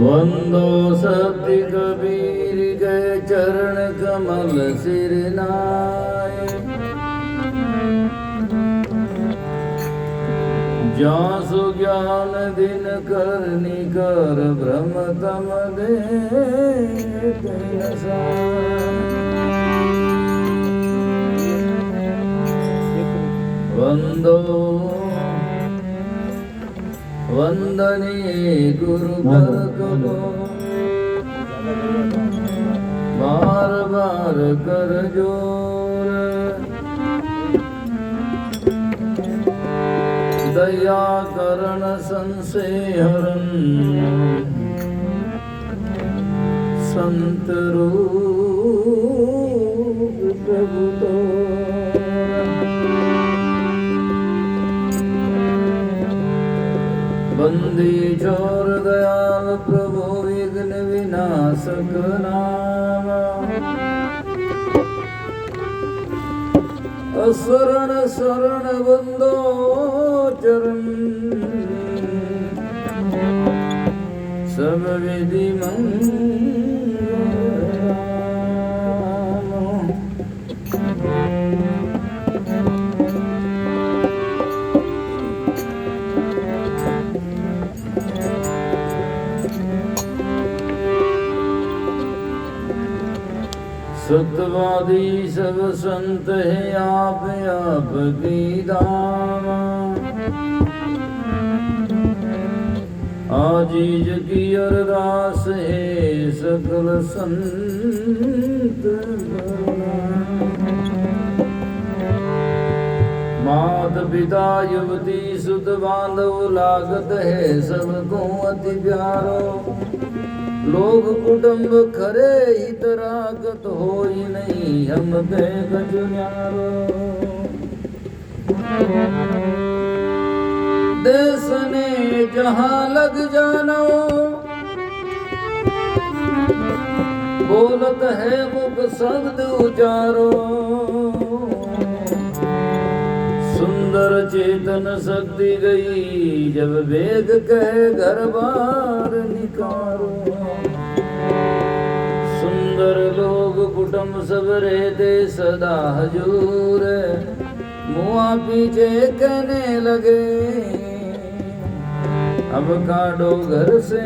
वंदो सत्य कबीर के चरण कमल सिर नाय। जासु ज्ञान दिन करनी कर ब्रह्म तम दे वंदो वंदनीय गुरु कर करो बार बार कर जोर। दया करण संशय हरण संत रूप प्रभु तो। बंदी छोर दयाल प्रभु विघ्न विनाशक नाम। असरण शरण बंदो चरण सब विधि सतवादी सब संत है आप की दाम। आजीज की अरदास है सकल संत। मात पिता युवती सुत बांधव लागत है सबको अति प्यारो। लोग कुटुंब खरे हितरागत होई नहीं हम पे गजुन्यारो। देश ने जहां लग जानो बोलत है मुख शब्द उचारो। सुंदर चेतन शक्ति गई जब वेद कहे घर बार निकारो। सुंदर लोग कुटुंब सब रहते सदा हजूर। मुआ पीछे कहने लगे अब काटो घर से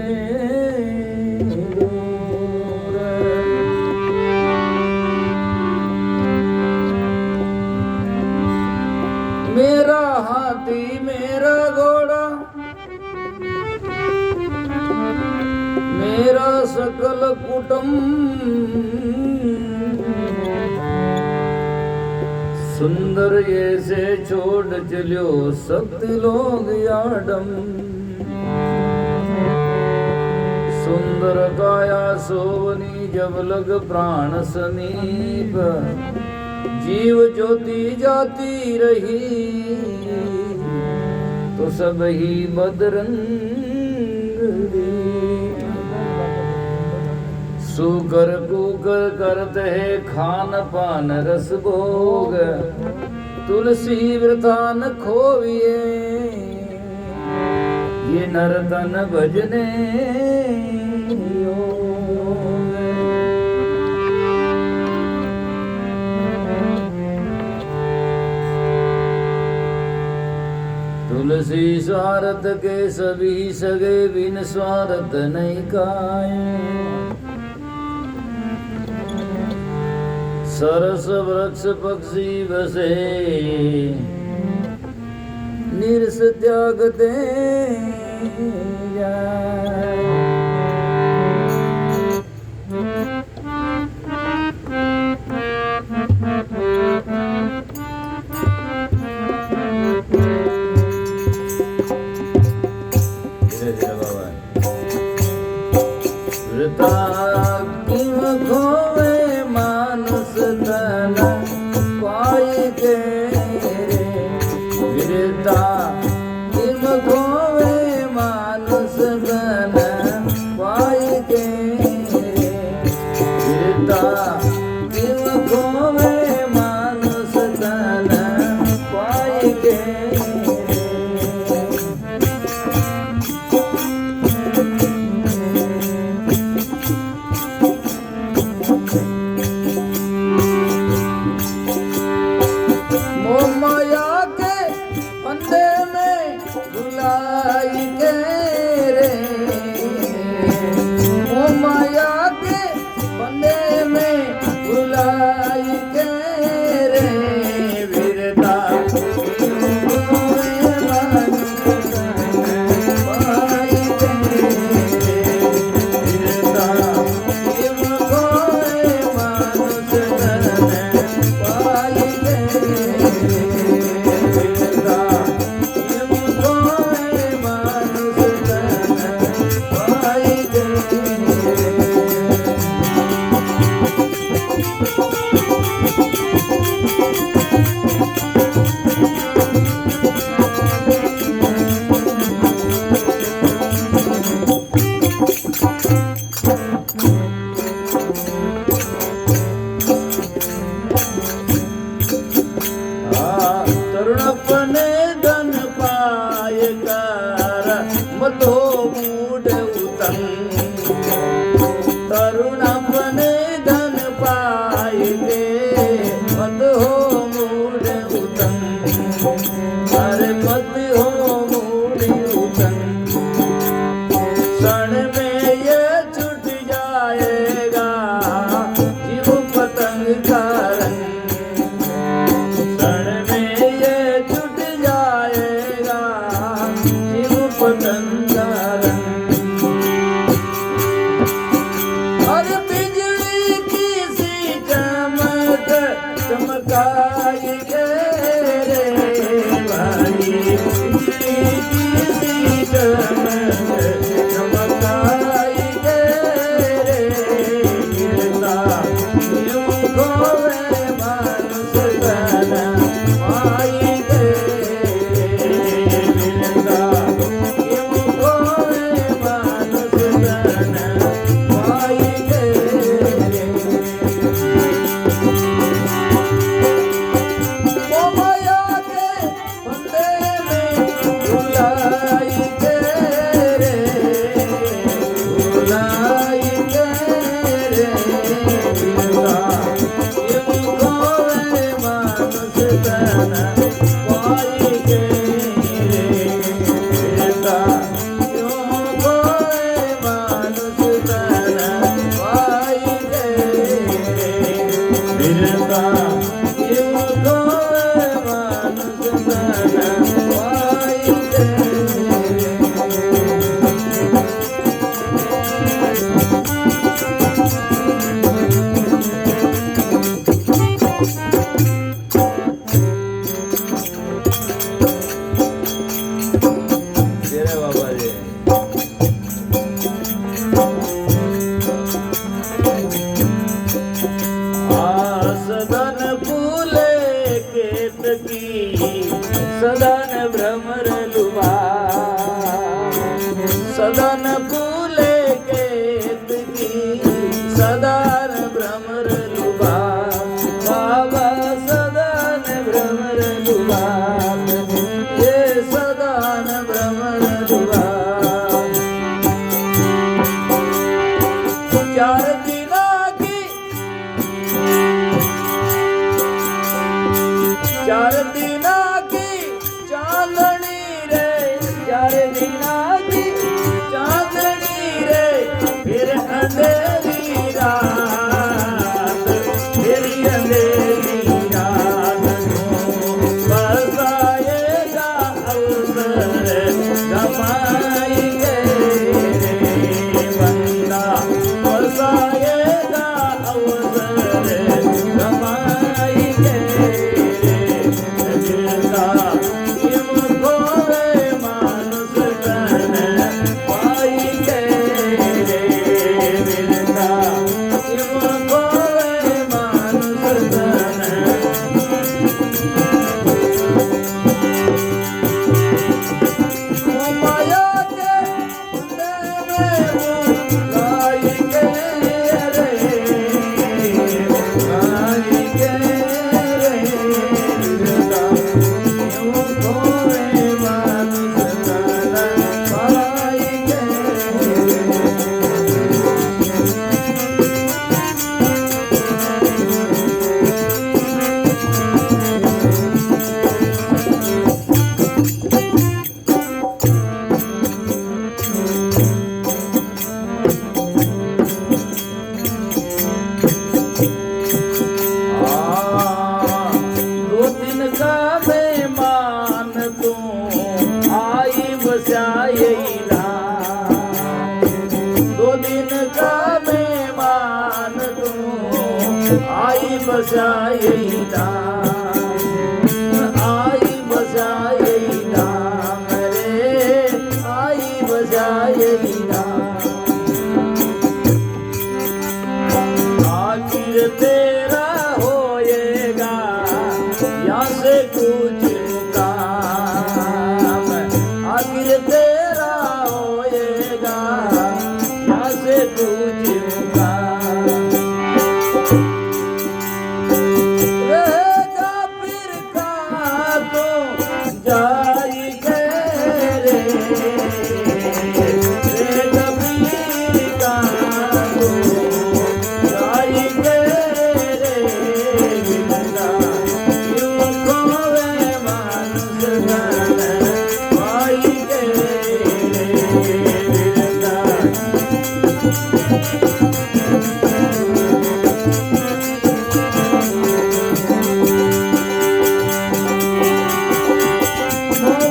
दूर। मेरा हाथी मेरा घोड़ा मेरा सकल कुटुंब। सुंदर ये से छोड़ चलो सत्य लोग याडम। सुंदर काया सोवनी जब लग प्राण समीप। जीव ज्योति जाती रही तो सब ही बदरंग। सुकर कुकर करते है खान पान रस भोग। तुलसी व्रतान खोविए ये नरतन भजने योग। तुलसी स्वार्थ के सभी सगे बिन स्वार्थ नहीं काए। सरस वृक्ष पक्षी बसे निरस त्यागते जाए। खोवे मानुष तन पाई के गिरता किम खोवे मानुष तन बुलाई के रे ओ माया के बंदे में बुलाई के रे वीरता तरुणपने धन पाय कर मतो मूड उतंग तरुणपने धन पाय के मत हो मूड उतंग अरे मत हो मूड उतंग क्षण में ये छूट जाएगा जीव पतंग का रंग और बिजली की सी चमक चमकाई गे रे भाई बिजली की सी चमक चमकाई गे रे गिरता यूं खोवे मानुष तन आई गे गिरता यूं खोवे मानुष तन आई गे ओ माया के बंदे में बुलाई के रे बुलाई के रे गिरता यूं खोवे मानुष तन आई गे गिरता यूं खोवे मानुष तन आई गे गिरता यूं खोवे मानुष तन आई गे जय बाबा जी सदन फूले केतकी सदन भ्रमर लुभा सदन फूले केतकी सदन भ्रमर लुभा बाबा सदन भ्रमर लुभा ये सदन भ्रमर लुभा चार दिना की चार दिना की चांदनी रे चार दिना की चांदनी रे फिर अंधेरी रात फिर अंधेरी रात बरसाएगा अवसर जमाई गे बंदा बरसाएगा अवसर जमाई गे आई बसाए धाम। 2 दिन का मेहमान तू आई बसाए धाम, आई बसाए धाम रे, आई बसाए धाम। आखिर तेरा होएगा यहाँ से कुछ काम, आखिर तेरा होएगा यहाँ से कुछ काम। रहेगा फिर का तो जाई के रे, रहेगा फिर का तो जाई के रे, जिंदा यूं खोवे मानुष तन पाई के रे, जिंदा।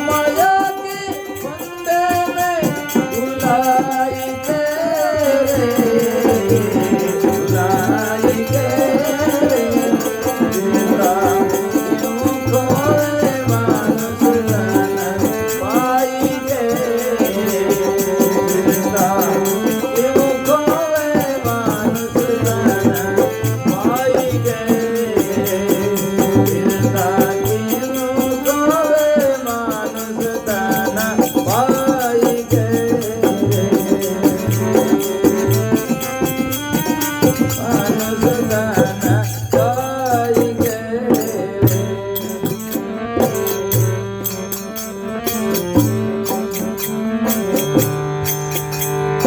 माया के फंदे में भुलाई के रे, भुलाई के रे, जिंदा यूं खोए मानुष तन पाई के रे, जिंदा यूं खोए मानुष तन पाई के रे, जिंदा यूं खोए मानुष तन पाई के रे, मानुष तन पाई के रे।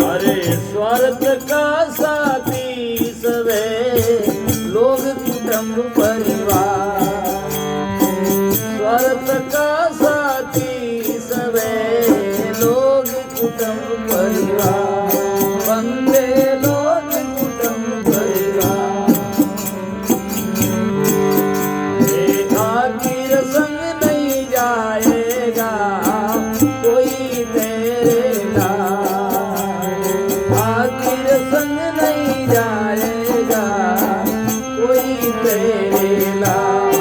अरे स्वार्थ का साथी सवे लोग कुटुंब परिवार, स्वार्थ का साथी सवे लोग कुटुंब परिवार, बंदे लोग कुटुंब परिवार। आखिर संग नहीं जाएगा कोई तेरे लाल, आखिर संग नहीं जाएगा कोई तेरे लाल।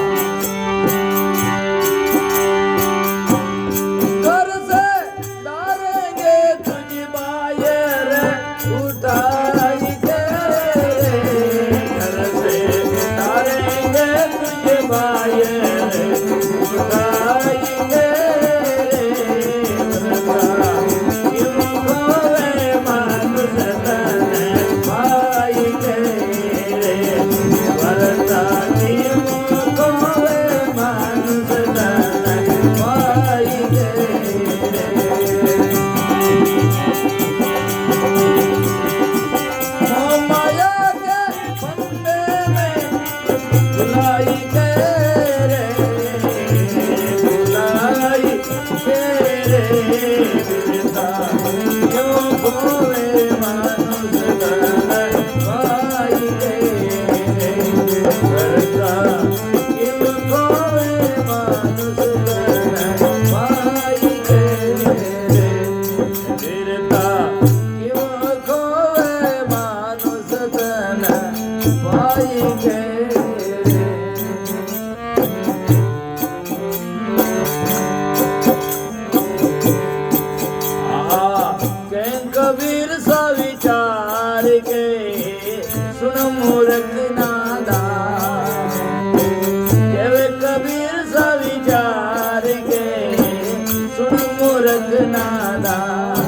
घर से डालेंगे तुझ बाहर उठाई के रे, घर से डालेंगे तुझ बाहर उठाई के रे, वरना यूं खोए मानुष तन पाई के रे, वरना यूं खोए मानुष तन पाई के रे। माया के फंदे में भुलाई के रे, भुलाई के रे, जिंदा यूं खोए मानुष तन पाई के रे, वरना यूं खोए मानुष तन पाई के रे, जिंदा यूं खोए मानुष तन पाई के रे। कहीं कबीर सा विचार के सुन मूर्ख नादान, केवे कबीर सा विचार के सुन मूर्ख नादान,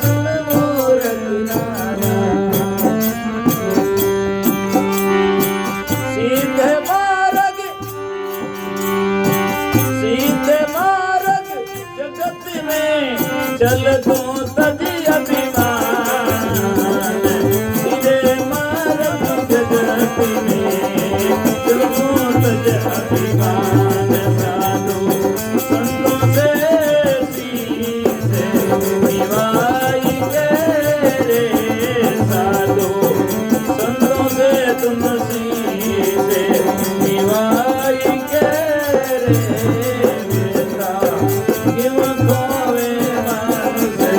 सुन मूर्ख नादान। सीधे मार्ग, सीधे मार्ग जगत में चल तू तज अभिमान, सीधे मार्ग जगत में चल तू तज अभिमान। साधु संतों से सीधे निभाई के रे, साधु संतों से तुम सीधे निभाई के रे, जिंदा यूं खोवे मानुष तन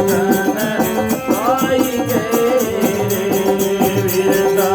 पाई के वीरता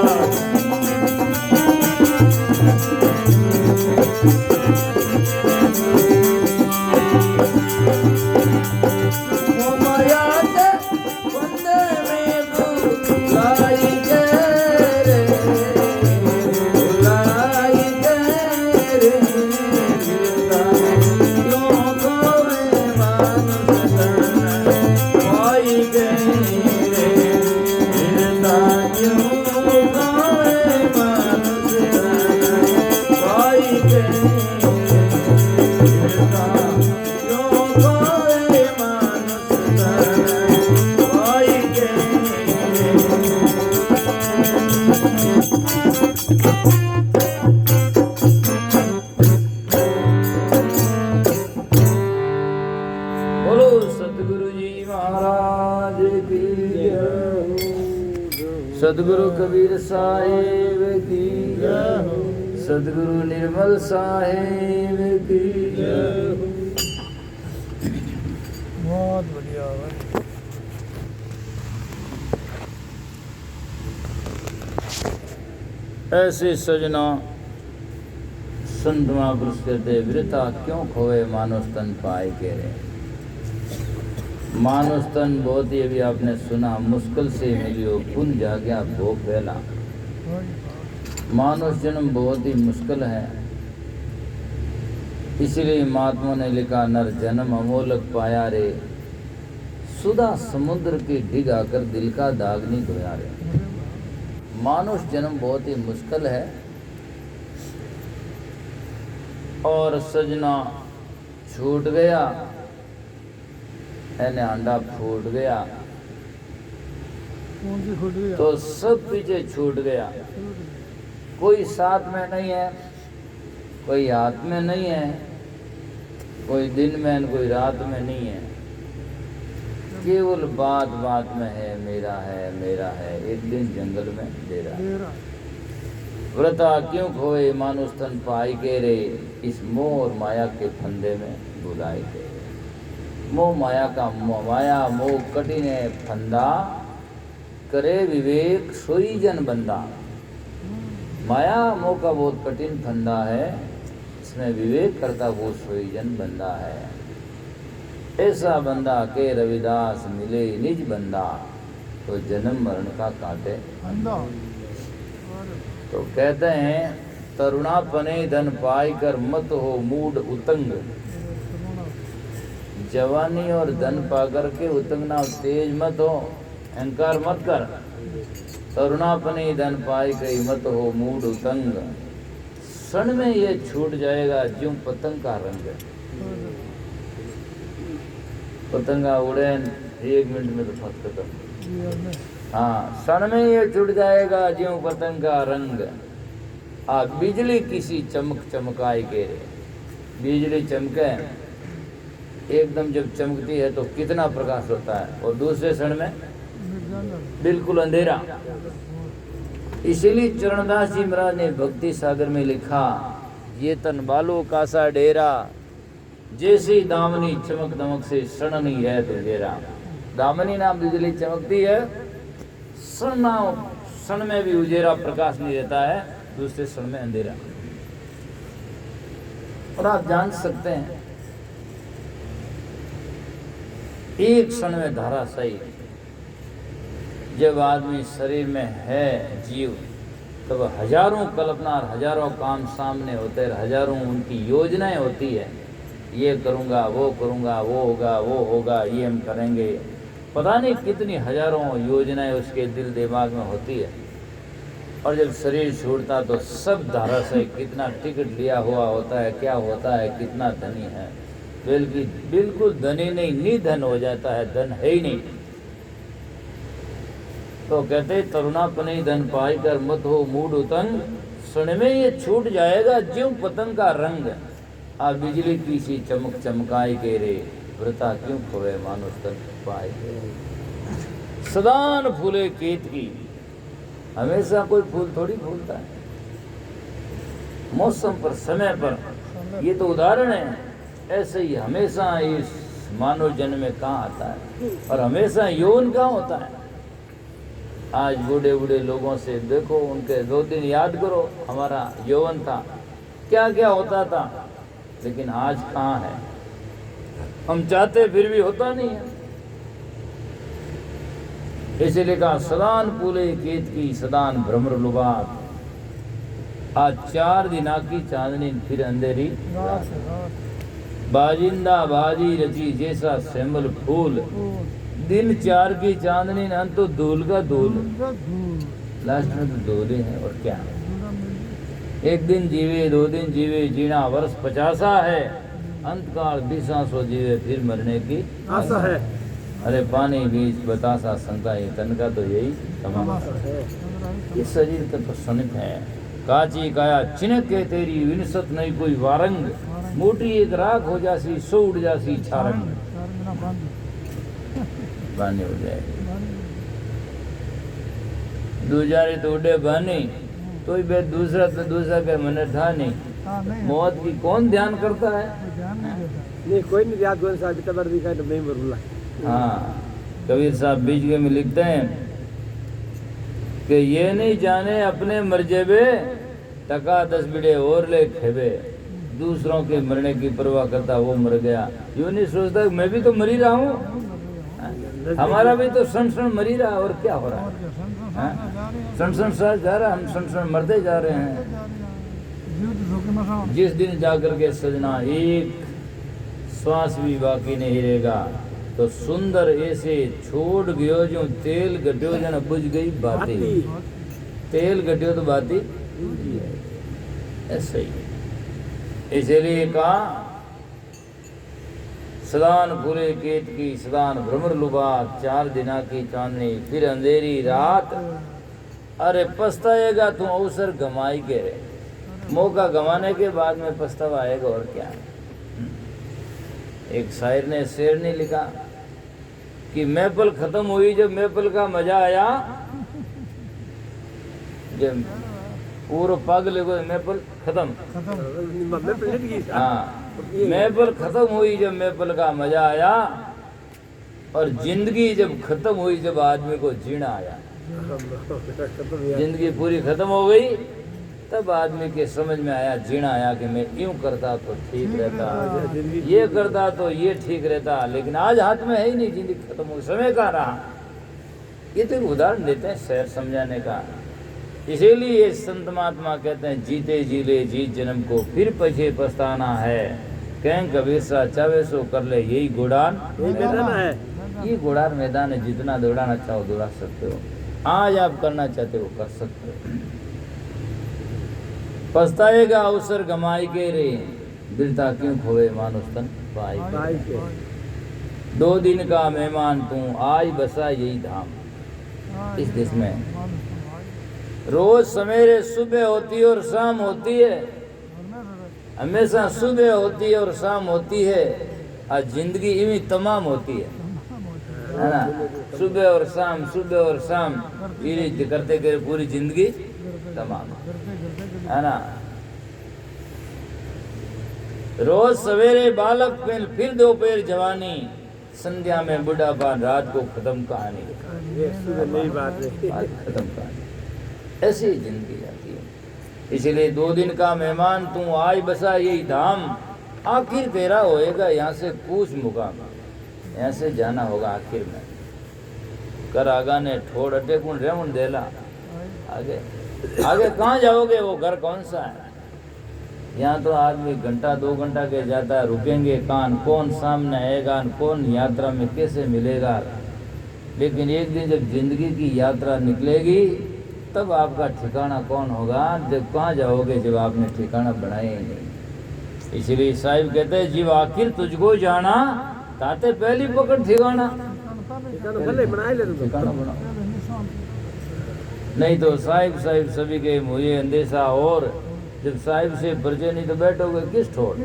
सदगुरु कबीर साहिब की जय, सदगुरु निर्मल साहिब की जय। बहुत बढ़िया ऐसे सजना संत महापुरुष कहते वृथा क्यों खोए मानुष तन पाए के रे। मानुष तन बहुत ही अभी आपने सुना मुश्किल से मिलियो पुन जाग्या भोग पहला। मानुष जन्म बहुत ही मुश्किल है, इसीलिए महात्मा ने लिखा नर जन्म अमोलक पाया रे, सुधा समुद्र की डिग आकर दिल का दाग नहीं धोया रे। मानुष जन्म बहुत ही मुश्किल है और सजना छूट गया एने अंडा फूट गया तो सब पीछे छूट गया। कोई साथ में नहीं है, कोई हाथ में नहीं है, कोई दिन में कोई रात में नहीं है, केवल बात बात में है मेरा है। एक दिन जंगल में डेरा व्रता क्यों खोए मानुष तन पाई के रे, इस मोह और माया के फंदे में बुलाई के। मोह माया का माया मोह कठिन है फंदा, करे विवेक सोई जन बंदा। माया मोह का बहुत कठिन फंदा है, इसमें विवेक करता वो सोई जन बंदा है। ऐसा बंदा के रविदास मिले निज बंदा, तो जन्म मरण का काटे अंधा। तो कहते हैं तरुणापने धन पाई कर मत हो मूड उतंग। जवानी और धन पाकर के उतंगना तेज मत हो, अहंकार मत कर। तरुणापने धन पाई गई मत हो मूड उतंग, क्षण में ये छूट जाएगा ज्यों पतंग का रंग। पतंगा उड़े 1 मिनट में तो फट खत्म। हाँ, क्षण में ये छूट जाएगा ज्यों पतंग का रंग। बिजली किसी चमक चमकाई के रे। बिजली चमके एकदम जब चमकती है तो कितना प्रकाश होता है, और दूसरे क्षण में बिल्कुल अंधेरा। इसीलिए चरणदास जी महाराज ने भक्ति सागर में लिखा, ये तन बालों का सा डेरा, जैसी दामनी चमक दमक से क्षण नहीं है तो अंधेरा। दामनी नाम बिजली चमकती है, क्षण में भी उजेरा प्रकाश नहीं रहता है, दूसरे क्षण में अंधेरा। और आप जान सकते हैं एक क्षण में धाराशायी। जब आदमी शरीर में है जीव, तब हजारों कल्पना और हजारों काम सामने होते हैं, हजारों उनकी योजनाएं होती है। ये करूँगा, वो करूँगा, वो होगा, ये हम करेंगे। पता नहीं कितनी हजारों योजनाएं उसके दिल दिमाग में होती है। और जब शरीर छूटता तो सब धाराशायी। कितना टिकट लिया हुआ होता है, क्या होता है, कितना धनी है, बिल्कुल धनी नहीं, निधन हो जाता है, धन है ही नहीं। तो कहते तरुणापने धन पाई कर मत हो मूड उतंग, क्षण में ये छूट जाएगा ज्यों पतंग का रंग। आ बिजली की सी चमक चमकाई के रे, व्रता क्यों खोए मानुष तन पाए के रे। सदान फूले केत की, हमेशा कोई फूल थोड़ी फूलता है, मौसम पर समय पर। ये तो उदाहरण है। ऐसे ही हमेशा इस मानव जन्म में कहाँ आता है, और हमेशा यौवन कहाँ होता है। आज बूढ़े बूढ़े लोगों से देखो, उनके 2 दिन याद करो, हमारा यौवन था, क्या क्या होता था, लेकिन आज कहाँ है। हम चाहते फिर भी होता नहीं है। इसलिए कहा सदान पूले केत की सदान भ्रमर लुबात, आज 4 दिना की चांदनी फिर अंधेरी रात। बाजिंदा बाजी रची जैसा श्यामल फूल, दिन 4 की चांदनी न तो धूल का धूल, लास्ट में तो धूल ही है और क्या। एक दिन जीवे 2 दिन जीवे, जीना वर्ष 50 है, अंतकाल 20 जीवे फिर मरने की आशा है। अरे पानी बीच बतासा शंका, ये तन का तो यही तमाशा है। इस शरीर का तो सनित है, काची काया चिनक के तेरी विनसत नहीं कोई वारंग, मोटी एक राख हो जासी सो उड़ जासी छारंग, बानी हो जाएगी। दूजारे तो उड़े बानी, तो ही बे दूसरा तो दूसरा के मन था नहीं। मौत की कौन ध्यान करता है? नहीं, कोई नहीं याद कौन सा कदर दिखाए तो नहीं बोला। हाँ, कबीर साहब बीच में लिखते हैं कि ये नहीं जाने अपने मर्जेबे, टका 10 बिड़े और ले खेबे, दूसरों के मरने की परवाह करता वो मर गया, यूं नहीं सोचता मैं भी तो मरी रहा हूँ, हमारा भी तो सन सन मरी रहा, और क्या हो रहा है, सन सन साल जा रहा, हम सन सन मरते जा रहे हैं। जिस दिन जाकर के सजना एक श्वास भी बाकी नहीं रहेगा, तो सुंदर ऐसे छोड़ गयो जो तेल गड्यो जन बुझ गई बाती, तेल गड्यो तो बाती ऐसे ही। इसलिए कहा सदान पूरे केत की सदान भ्रमर लुबात, 4 दिना की चांदनी फिर अंधेरी रात। अरे पछताएगा तू अवसर गमाई के रे, मौका गंवाने के बाद में पछतावा आएगा और क्या। एक शायर ने शेर नहीं लिखा कि मैपल खत्म हुई जब मैपल का मजा आया, जब पूरा पागल को मैपल खत्म, हाँ मैपल खत्म हुई जब मैपल का मजा आया, और जिंदगी जब खत्म हुई जब आदमी को जीना आया। जिंदगी पूरी खत्म हो गई तब आदमी के समझ में आया, जीना आया कि मैं यूं करता तो ठीक रहता, ये करता तो ये ठीक रहता, लेकिन आज हाथ में है ही नहीं, जिंदगी खत्म हो गई, समय का रहा। ये तो एक उदाहरण देते हैं शेर समझाने का। इसीलिए संत महात्मा कहते हैं जीते जी ले जीत जन्म को, फिर पीछे पछताना है, कहें कबीर सा चावे सो कर ले, यही गुड़ान मैदान है। ये गुड़ान मैदान है, जितना दौड़ाना चाहो दौड़ा सकते हो, आज आप करना चाहते हो कर सकते हो। पछताएगा अवसर गमाई के रे, बिरता क्यों खोए मानुष तन पाई के। 2 दिन का मेहमान तू आज बसा यही धाम, इस देश में रोज सवेरे सुबह होती है और शाम होती है, हमेशा सुबह होती है और शाम होती है। आज जिंदगी इतनी तमाम होती है ना, सुबह और शाम सुबह और शाम ये करते करते पूरी जिंदगी तमाम है ना। रोज सवेरे बालक फिर दोपहर जवानी, संध्या में बुढ़ापा, रात को खत्म कहानी, खत्म कहानी, ऐसी जिंदगी जाती है। इसलिए 2 दिन का मेहमान तू आज बसा यही धाम, आखिर तेरा होएगा यहाँ से कूच मुकाम, यहाँ से जाना होगा आखिर में। कर आगा ने ठोड़ अटेकुन रेमुन देला, आगे आगे कहाँ जाओगे, वो घर कौन सा है। यहाँ तो आदमी घंटा 2 घंटा के जाता है, रुकेंगे कान, कौन सामने आएगा, कौन यात्रा में कैसे मिलेगा। लेकिन एक दिन जब जिंदगी की यात्रा निकलेगी तब आपका ठिकाना कौन होगा, जब कहाँ जाओगे जब आपने ठिकाना बनाया ही नहीं। इसलिए साहिब कहते हैं जीव आखिर तुझको जाना, ताते पहली पकड़ ठिकाना, ठिकाना बना, नहीं तो साहिब साहिब सभी के मुझे अंदेशा, और जब साहिब से परिचय नहीं तो बैठोगे किस ठोड़,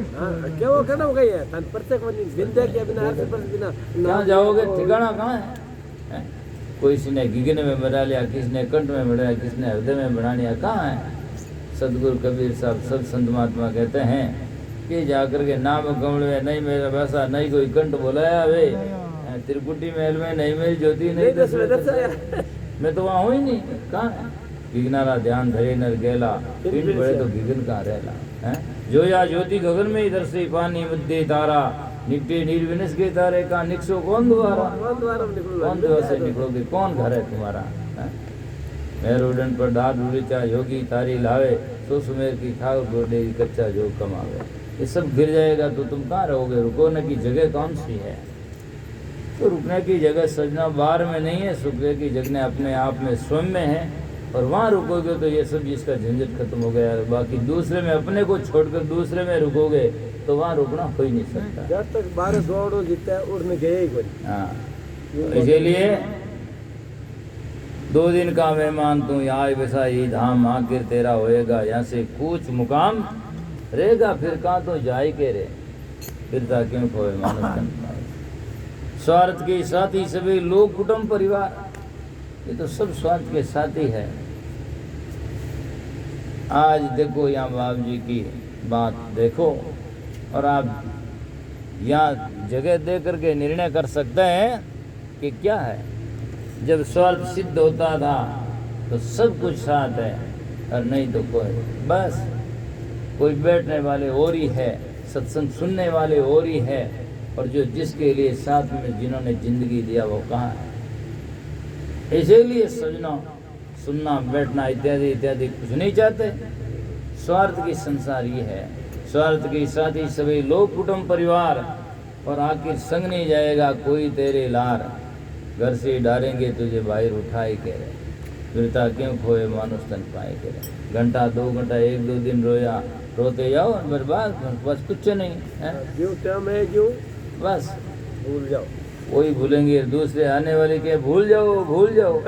कहाँ जाओगे, ठिकाना कहाँ है। किसी ने गिगने में बना लिया, किसी ने कंठ में बना लिया, किसी ने हृदय में बना लिया, कहाँ है। सदगुरु कबीर साहब सब संत महात्मा कहते हैं के जाकर के नाम कमल में नहीं मेरा वैसा नहीं कोई कंठ बोलाया वे त्रिकुटी महल में नहीं मेरी ज्योति नहीं दस मैं तो वहाँ हूँ ही नहीं। कहाँ है गिगनारा ध्यान धरे नर गेला पिंड बड़े तो गिगन कहाँ रहला है जो या ज्योति गगन में इधर से पानी मध्य तारा निकटे निर्विनस के तारे का निकसो कौन द्वारा कौन द्वार से निकलोगे कौन घर है तुम्हारा मेरुदंड पर दाद उड़ीचा योगी तारी लावे सो सुमेर की खाओ गोडे कच्चा जो कमावे। ये सब गिर जाएगा तो तुम कहाँ रहोगे। रुकोने की जगह कौन सी है। तो रुकने की जगह सजना बाहर में नहीं है, रुकने की जगह अपने आप में स्वयं में है। और वहाँ रुकोगे तो ये सब इसका झंझट खत्म हो गया। बाकी दूसरे में अपने को छोड़कर दूसरे में रुकोगे तो वहाँ रुकना हो ही नहीं सकता। जब तक बारह दौड़ो जीता उड़ने गए ही कोई। हाँ तो इसीलिए 2 दिन का मेहमान तू यहाँ बसा ये धाम आखिर तेरा होएगा। यहाँ से कुछ मुकाम रहेगा फिर कहाँ तो जाए के रे फिरता क्यों खोए मानस स्वार्थ के साथी सभी लोग कुटुंब परिवार ये तो सब स्वार्थ के साथी है। आज देखो यहाँ बाबू जी की बात देखो और आप यहाँ जगह दे करके निर्णय कर सकते हैं कि क्या है। जब स्वार्थ सिद्ध होता था तो सब कुछ साथ है और नहीं तो कोई बस कोई बैठने वाले और ही है, सत्संग सुनने वाले और ही है और जो जिसके लिए साथ में जिन्होंने जिंदगी दिया वो कहाँ है। इसीलिए सजना सुनना बैठना इत्यादि इत्यादि कुछ नहीं चाहते। स्वार्थ की संसार ये है। स्वार्थ के साथ ही सभी लोग कुटुंब परिवार और आखिर संग नहीं जाएगा कोई तेरे लार। घर से डालेंगे तुझे बाहर उठाए के रहे फिरता क्यों खोए मानुष तन पाए के रहे। घंटा 2 घंटा 1-2 दिन रोया रोते जाओ बर्बाद बस कुछ नहीं है। जो टाइम है जो बस भूल जाओ वही भूलेंगे। दूसरे आने वाले के भूल जाओ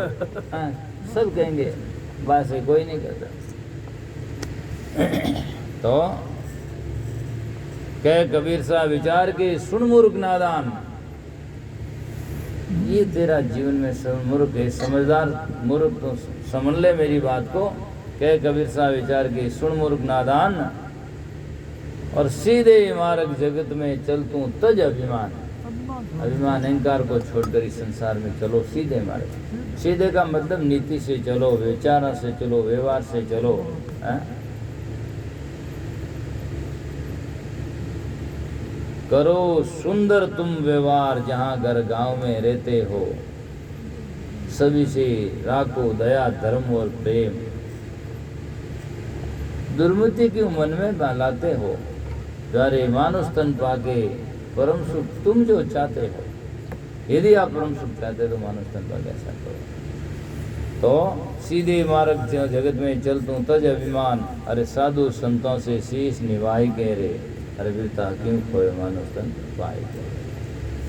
हाँ, सब कहेंगे बस कोई नहीं करता। तो कह कबीर सा विचार के सुन मूर्ख नादान। ये तेरा जीवन में मूर्ख है समझदार मूर्ख तो समझ ले मेरी बात को। कह कबीर सा विचार के सुन मूर्ख नादान और सीधे मार्ग जगत में चल तू तज अभिमान। अभिमान अहंकार को छोड़कर इस संसार में चलो सीधे मार्ग। सीधे का मतलब नीति से चलो, विचार से चलो, व्यवहार से चलो है? करो सुंदर तुम व्यवहार जहाँ घर गांव में रहते हो। सभी से राखो दया धर्म और प्रेम। दुर्मति क्यों मन में लाते हो। प्यारे मानुष तन पाके परम सुख तुम जो चाहते हो। यदि आप परम सुख चाहते हो तो मानुष तन पाके ऐसा करो। तो सीधे मार्ग जगत में चलतूं तज अभिमान। अरे साधु संतों से शीश निभाई के रे। अरे वीरता क्यों खोए मानुष तन पाए के।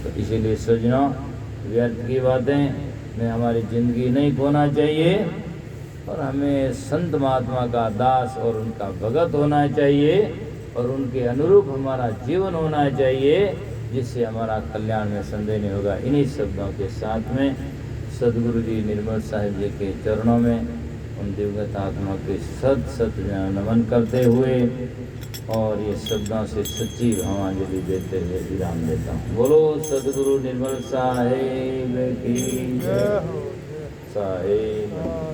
तो इसीलिए सजनों व्यर्थ की बातें में हमारी जिंदगी नहीं खोना चाहिए और हमें संत महात्मा का दास और उनका भगत होना चाहिए और उनके अनुरूप हमारा जीवन होना चाहिए जिससे हमारा कल्याण में संदेह नहीं होगा। इन्हीं शब्दों के साथ में सदगुरु जी निर्मल साहिब जी के चरणों में उन दिवगत आत्मा के सत नमन करते हुए और ये शब्दों से सच्ची भावांजलि देते हुए विराम देता हूँ। बोलो सदगुरु निर्मल साहिब की जय। साहिब